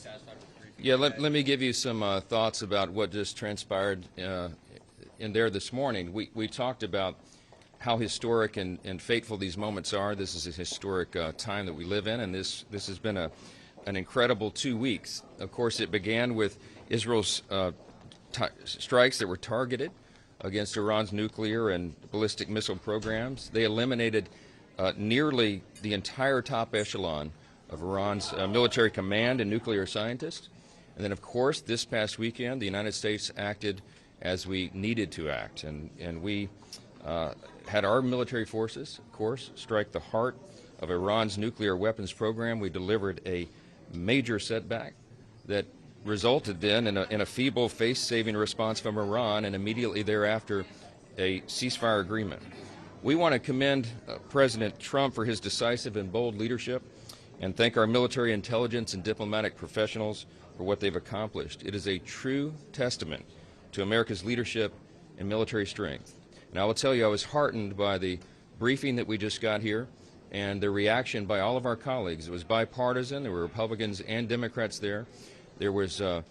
satisfied with the briefing? Yeah, let me give you some thoughts about what just transpired in there this morning. We talked about how historic and fateful these moments are. This is a historic time that we live in, and this has been an incredible 2 weeks. Of course, it began with Israel's strikes that were targeted against Iran's nuclear and ballistic missile programs. They eliminated nearly the entire top echelon of Iran's military command and nuclear scientists. And then, of course, this past weekend, the United States acted as we needed to act. And we had our military forces, of course, strike the heart of Iran's nuclear weapons program. We delivered a major setback that resulted then in a feeble face-saving response from Iran, and immediately thereafter a ceasefire agreement. We want to commend President Trump for his decisive and bold leadership and thank our military intelligence and diplomatic professionals for what they've accomplished. It is a true testament to America's leadership and military strength. And I will tell you, I was heartened by the briefing that we just got here and the reaction by all of our colleagues. It was bipartisan. There were Republicans and Democrats there. There was a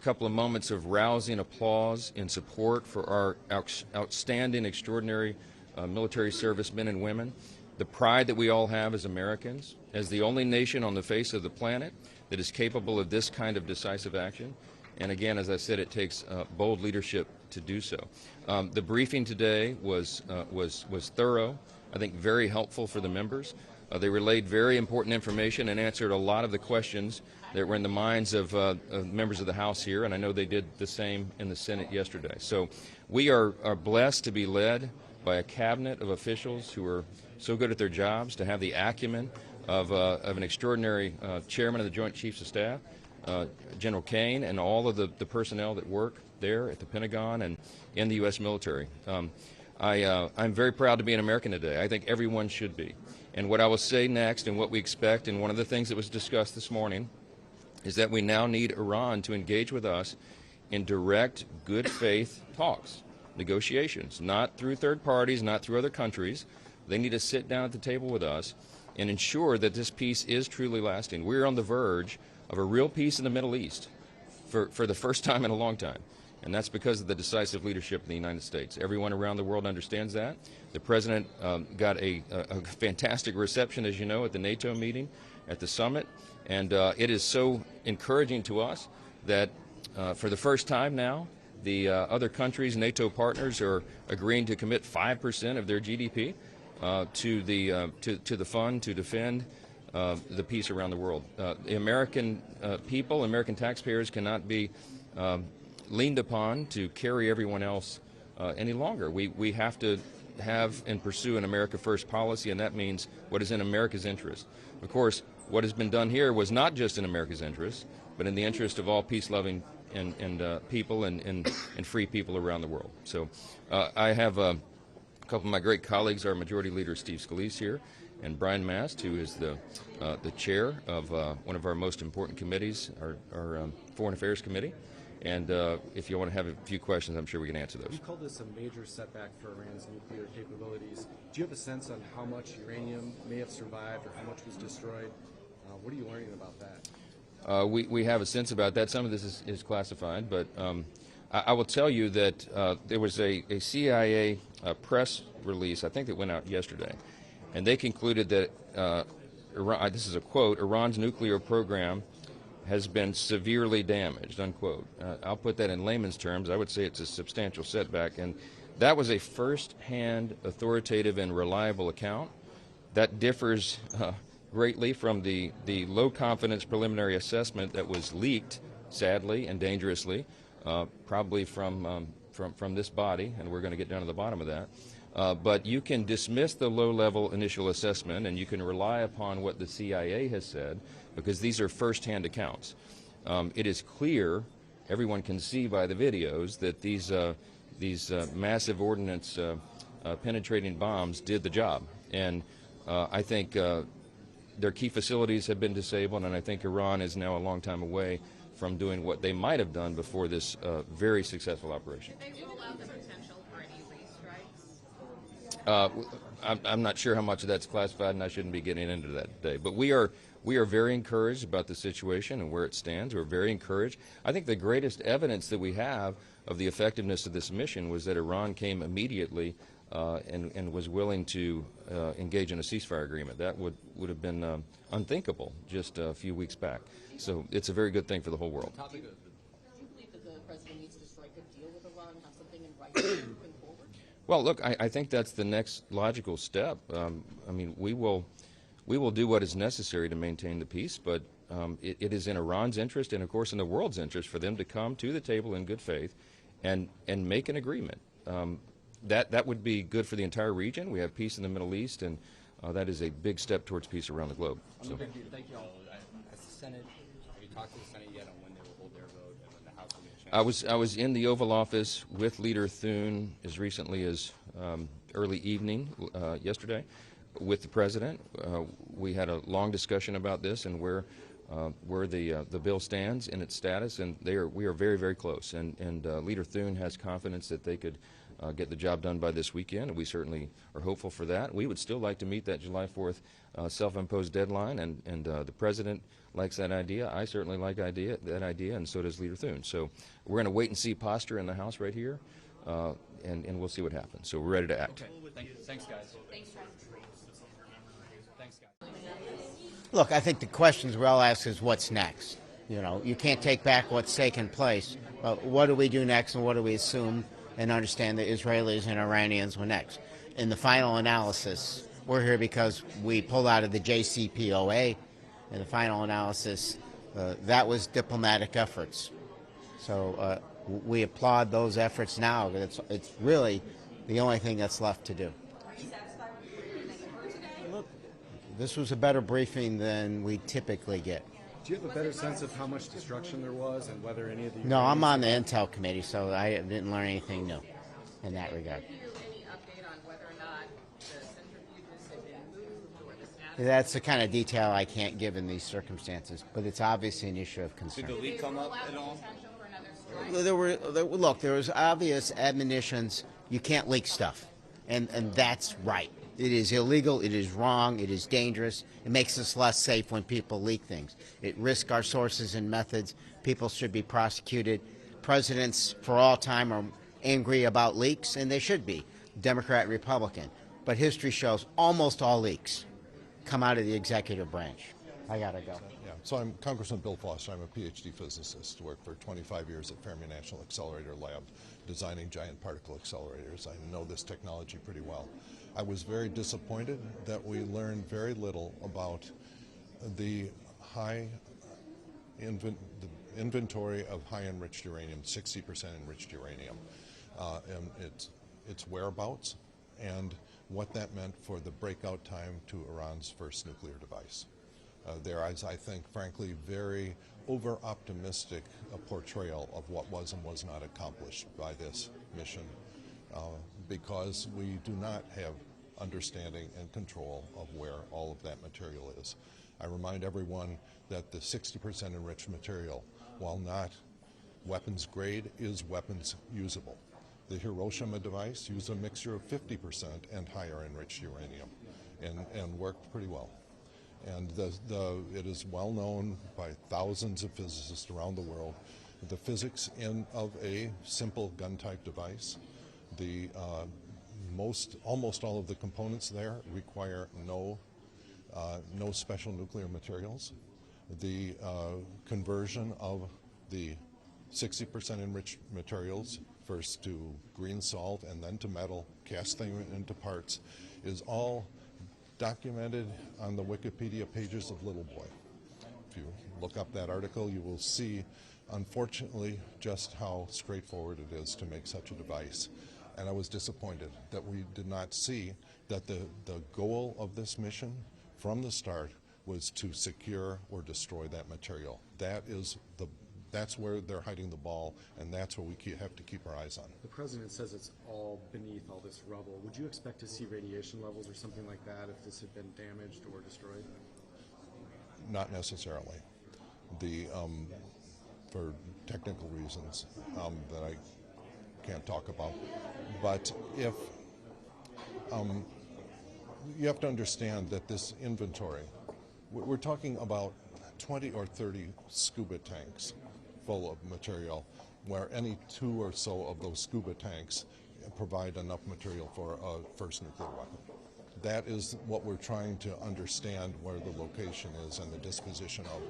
couple of moments of rousing applause in support for our outstanding, extraordinary military servicemen and women. The pride that we all have as Americans, as the only nation on the face of the planet that is capable of this kind of decisive action. And again, as I said, it takes bold leadership to do so. The briefing today was thorough, I think very helpful for the members. They relayed very important information and answered a lot of the questions that were in the minds of members of the House here, and I know they did the same in the Senate yesterday. So we are blessed to be led by a cabinet of officials who are so good at their jobs, to have the acumen of an extraordinary chairman of the Joint Chiefs of Staff, General Kane, and all of the personnel that work there at the Pentagon and in the U.S. military. I'm very proud to be an American today. I think everyone should be. And what I will say next and what we expect, and one of the things that was discussed this morning, is that we now need Iran to engage with us in direct, good faith talks, negotiations, not through third parties, not through other countries. They need to sit down at the table with us and ensure that this peace is truly lasting. We're on the verge of a real peace in the Middle East for the first time in a long time. And that's because of the decisive leadership of the United States. Everyone around the world understands that. The President got a fantastic reception, as you know, at the NATO meeting, at the summit. And it is so encouraging to us that for the first time now, the other countries, NATO partners, are agreeing to commit 5% of their GDP to the fund to defend the peace around the world. The American people, American taxpayers cannot be leaned upon to carry everyone else any longer. We have to have and pursue an America First policy, and that means what is in America's interest. Of course, what has been done here was not just in America's interest, but in the interest of all peace-loving and people and free people around the world. So I have a couple of my great colleagues, our Majority Leader Steve Scalise here, and Brian Mast, who is the chair of one of our most important committees, our Foreign Affairs Committee. And if you want to have a few questions, I'm sure we can answer those. You called this a major setback for Iran's nuclear capabilities. Do you have a sense on how much uranium may have survived or how much was destroyed? What are you learning about that? We have a sense about that. Some of this is classified, but I will tell you that there was a CIA press release, I think that went out yesterday, and they concluded that, Iran, this is a quote, Iran's nuclear program has been severely damaged, unquote. I'll put that in layman's terms. I would say it's a substantial setback, and that was a first-hand, authoritative, and reliable account. That differs greatly from the low-confidence preliminary assessment that was leaked, sadly and dangerously, probably from this body, and we're going to get down to the bottom of that. But you can dismiss the low-level initial assessment, and you can rely upon what the CIA has said, because these are first-hand accounts. It is clear, everyone can see by the videos, that these massive ordnance penetrating bombs did the job. And I think their key facilities have been disabled, and I think Iran is now a long time away from doing what they might have done before this very successful operation. Did they rule out the potential for any restrikes? I'm not sure how much of that's classified, and I shouldn't be getting into that today. But we are we are very encouraged about the situation and where it stands. We're very encouraged. I think the greatest evidence that we have of the effectiveness of this mission was that Iran came immediately and was willing to engage in a ceasefire agreement. That would have been unthinkable just a few weeks back. So it's a very good thing for the whole world. Do you believe that the president needs to strike a deal with Iran and have something in writing moving forward? Well, look, I think that's the next logical step. I mean, we will do what is necessary to maintain the peace, but it is in Iran's interest and, of course, in the world's interest for them to come to the table in good faith and make an agreement. That would be good for the entire region. We have peace in the Middle East, and that is a big step towards peace around the globe. So. Thank you all. Has the Senate, have you talked to the Senate yet on when they will hold their vote and when the House will get a chance? I was in the Oval Office with Leader Thune as recently as early evening yesterday with the President. We had a long discussion about this and where the bill stands in its status, and we are very, very close. And Leader Thune has confidence that they could get the job done by this weekend, and we certainly are hopeful for that. We would still like to meet that July 4th self-imposed deadline, and the President likes that idea. I certainly like that idea, and so does Leader Thune. So we're in a wait-and-see posture in the House right here, and we'll see what happens. So we're ready to act. Okay. Thanks, guys. Thanks, Thanks, guys. Look, I think the questions we're all asked is what's next. You know, you can't take back what's taken place. What do we do next, and what do we assume and understand the Israelis and Iranians were next? In the final analysis, we're here because we pulled out of the JCPOA. In the final analysis, that was diplomatic efforts. So we applaud those efforts now. It's really the only thing that's left to do. Are you satisfied with the briefing that you heard today? Look, this was a better briefing than we typically get. Do you have a better sense of how much destruction there was and whether any of the... No, I'm on the Intel committee, so I didn't learn anything new in that regard. Can you give any update on whether or not the centrifuges have been moved or the status? That's the kind of detail I can't give in these circumstances, but it's obviously an issue of concern. Did the leak come up at all? Potential for another strike? There was obvious admonitions, you can't leak stuff, and that's right. It is illegal, it is wrong, it is dangerous. It makes us less safe when people leak things. It risks our sources and methods. People should be prosecuted. Presidents for all time are angry about leaks, and they should be, Democrat, Republican. But history shows almost all leaks come out of the executive branch. I gotta go. Yeah, so I'm Congressman Bill Foster. I'm a PhD physicist. Worked for 25 years at Fermi National Accelerator Lab, designing giant particle accelerators. I know this technology pretty well. I was very disappointed that we learned very little about the inventory of high enriched uranium, 60% enriched uranium, and its whereabouts, and what that meant for the breakout time to Iran's first nuclear device. There is, I think, frankly, very over-optimistic portrayal of what was and was not accomplished by this mission, because we do not have understanding and control of where all of that material is. I remind everyone that the 60% enriched material, while not weapons grade, is weapons usable. The Hiroshima device used a mixture of 50% and higher enriched uranium and worked pretty well. And it is well known by thousands of physicists around the world, the physics of a simple gun-type device. Almost all of the components there require no special nuclear materials. The conversion of the 60% enriched materials, first to green salt and then to metal, casting it into parts, is all documented on the Wikipedia pages of Little Boy. If you look up that article, you will see, unfortunately, just how straightforward it is to make such a device. And I was disappointed that we did not see that the goal of this mission from the start was to secure or destroy that material. That's where they're hiding the ball, and that's where we have to keep our eyes on. The President says it's all beneath all this rubble. Would you expect to see radiation levels or something like that if this had been damaged or destroyed? Not necessarily. For technical reasons that I can't talk about. But if you have to understand that this inventory We're talking about 20 or 30 scuba tanks full of material, where any 2 or so of those scuba tanks provide enough material for a first nuclear weapon. That is what we're trying to understand, where the location is and the disposition of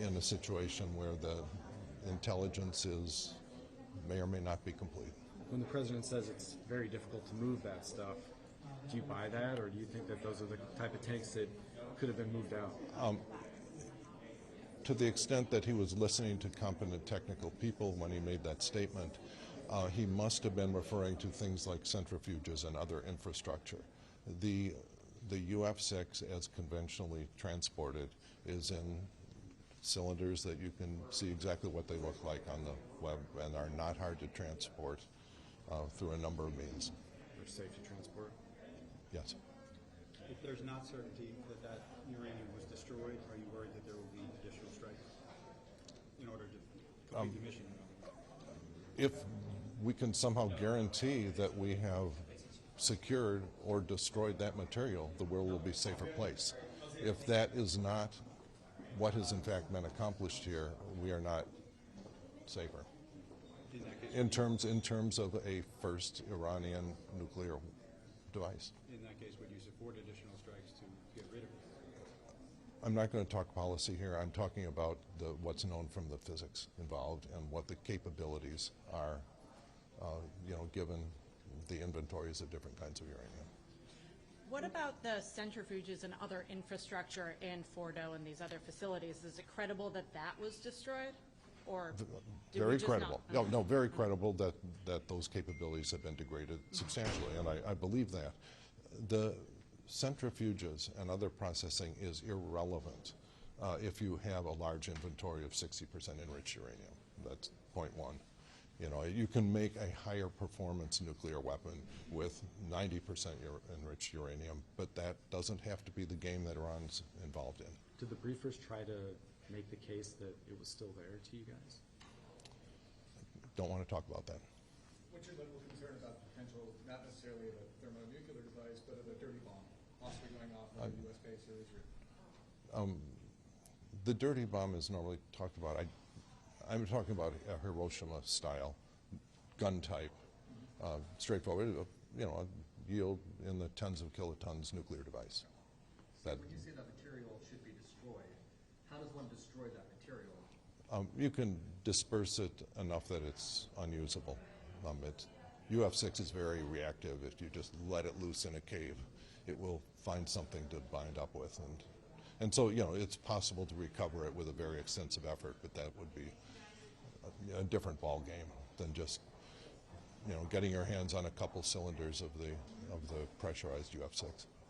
in a situation where the intelligence may or may not be complete. When the president says it's very difficult to move that stuff, do you buy that, or do you think that those are the type of tanks that could have been moved out? To the extent that he was listening to competent technical people when he made that statement, he must have been referring to things like centrifuges and other infrastructure. The UF6, as conventionally transported, is in cylinders that you can see exactly what they look like on the web and are not hard to transport through a number of means. They're safe to transport? Yes. If there's not certainty that that uranium was destroyed, are you worried that there will be additional strikes in order to complete the mission? If we can somehow guarantee that we have secured or destroyed that material, the world will be a safer place. If that is not what has in fact been accomplished here, we are not safer. In terms of a first Iranian nuclear device. In that case, would you support additional strikes to get rid of it? I'm not going to talk policy here. I'm talking about what's known from the physics involved and what the capabilities are, given the inventories of different kinds of uranium. What about the centrifuges and other infrastructure in Fordo and these other facilities? Is it credible that that was destroyed? Or did very we just credible. not? No, very credible that those capabilities have been degraded substantially, and I believe that. The centrifuges and other processing is irrelevant if you have a large inventory of 60% enriched uranium. That's point one. You can make a higher performance nuclear weapon with 90% enriched uranium, but that doesn't have to be the game that Iran's involved in. Did the briefers try to make the case that it was still there to you guys? Don't want to talk about that. What's your level of concern about the potential, not necessarily of a thermonuclear device, but of a dirty bomb possibly going off on a U.S. base or Israel? The dirty bomb is normally talked about. I'm talking about a Hiroshima-style gun type, straightforward, a yield in the tens of kilotons nuclear device. So when you say that material should be destroyed, how does one destroy that material? You can disperse it enough that it's unusable. UF6 is very reactive. If you just let it loose in a cave, it will find something to bind up with. And so, it's possible to recover it with a very extensive effort, but that would be a different ball game than just, getting your hands on a couple cylinders of the pressurized UF6.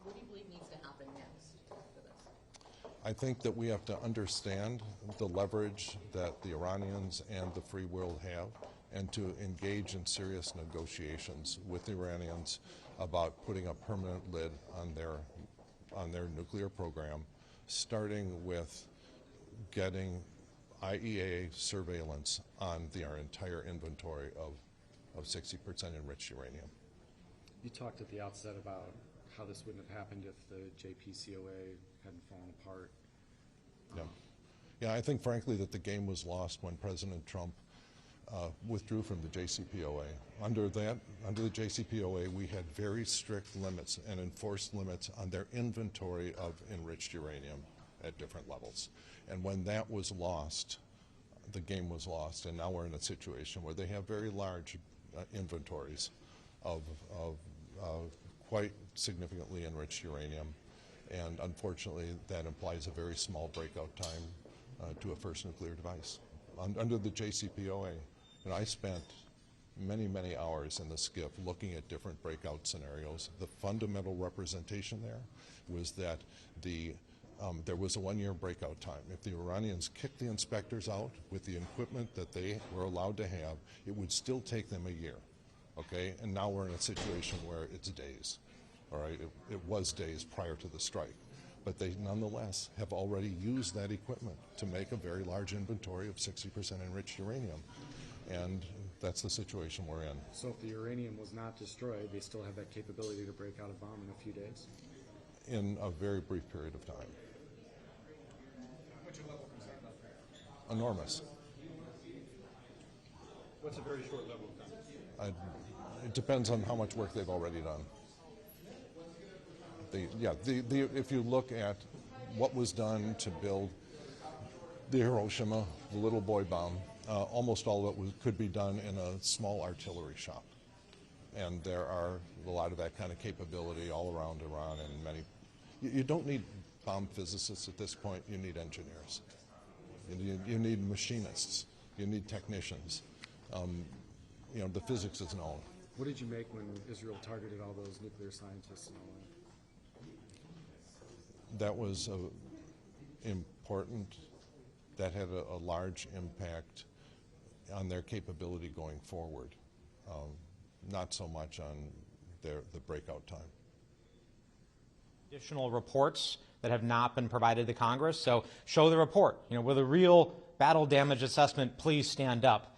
What do you believe needs to happen next after this? I think that we have to understand the leverage that the Iranians and the free world have, and to engage in serious negotiations with the Iranians about putting a permanent lid on their nuclear program, starting with getting IEA surveillance on our entire inventory of 60% enriched uranium. You talked at the outset about how this wouldn't have happened if the JPCOA hadn't fallen apart. Yeah, I think frankly that the game was lost when President Trump withdrew from the JCPOA. Under the JCPOA, we had very strict limits and enforced limits on their inventory of enriched uranium at different levels. And when that was lost, the game was lost, and now we're in a situation where they have very large inventories of quite significantly enriched uranium, and unfortunately that implies a very small breakout time to a first nuclear device. Under the JCPOA, I spent many hours in the SCIF looking at different breakout scenarios. The fundamental representation there was that there was a 1-year breakout time. If the Iranians kicked the inspectors out with the equipment that they were allowed to have, it would still take them a year, okay? And now we're in a situation where it's days, all right? It was days prior to the strike. But they nonetheless have already used that equipment to make a very large inventory of 60% enriched uranium. And that's the situation we're in. So if the uranium was not destroyed, they still have that capability to break out a bomb in a few days? In a very brief period of time. What's your level of concern about that? Enormous. What's a very short level of time? It depends on how much work they've already done. If you look at what was done to build the Hiroshima, the little boy bomb, almost all of it could be done in a small artillery shop. And there are a lot of that kind of capability all around Iran, and many. You don't need bomb physicists at this point. You need engineers. You need machinists. You need technicians. The physics is known. What did you make when Israel targeted all those nuclear scientists and all that? That was important. That had a large impact on their capability going forward. Not so much on the breakout time. Additional reports that have not been provided to Congress. So show the report. With a real battle damage assessment, please stand up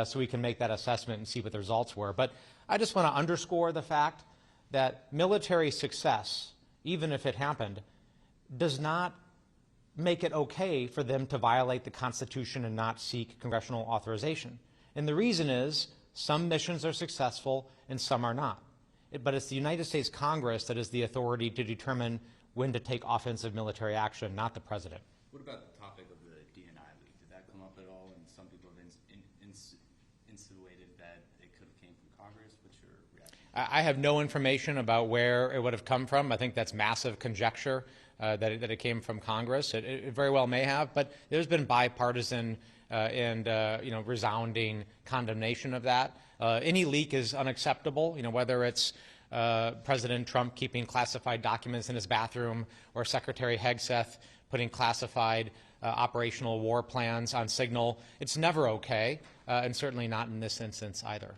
so we can make that assessment and see what the results were. But I just want to underscore the fact that military success, even if it happened, does not make it okay for them to violate the Constitution and not seek congressional authorization. And the reason is some missions are successful and some are not. But it's the United States Congress that has the authority to determine when to take offensive military action, not the president. What about the topic of the DNI leak? Did that come up at all? And some people have insinuated that it could have came from Congress. What's your reaction? I have no information about where it would have come from. I think that's massive conjecture that it came from Congress. It very well may have, but there's been bipartisan and resounding condemnation of that. Any leak is unacceptable. Whether it's President Trump keeping classified documents in his bathroom or Secretary Hegseth putting classified operational war plans on Signal, it's never okay, and certainly not in this instance either.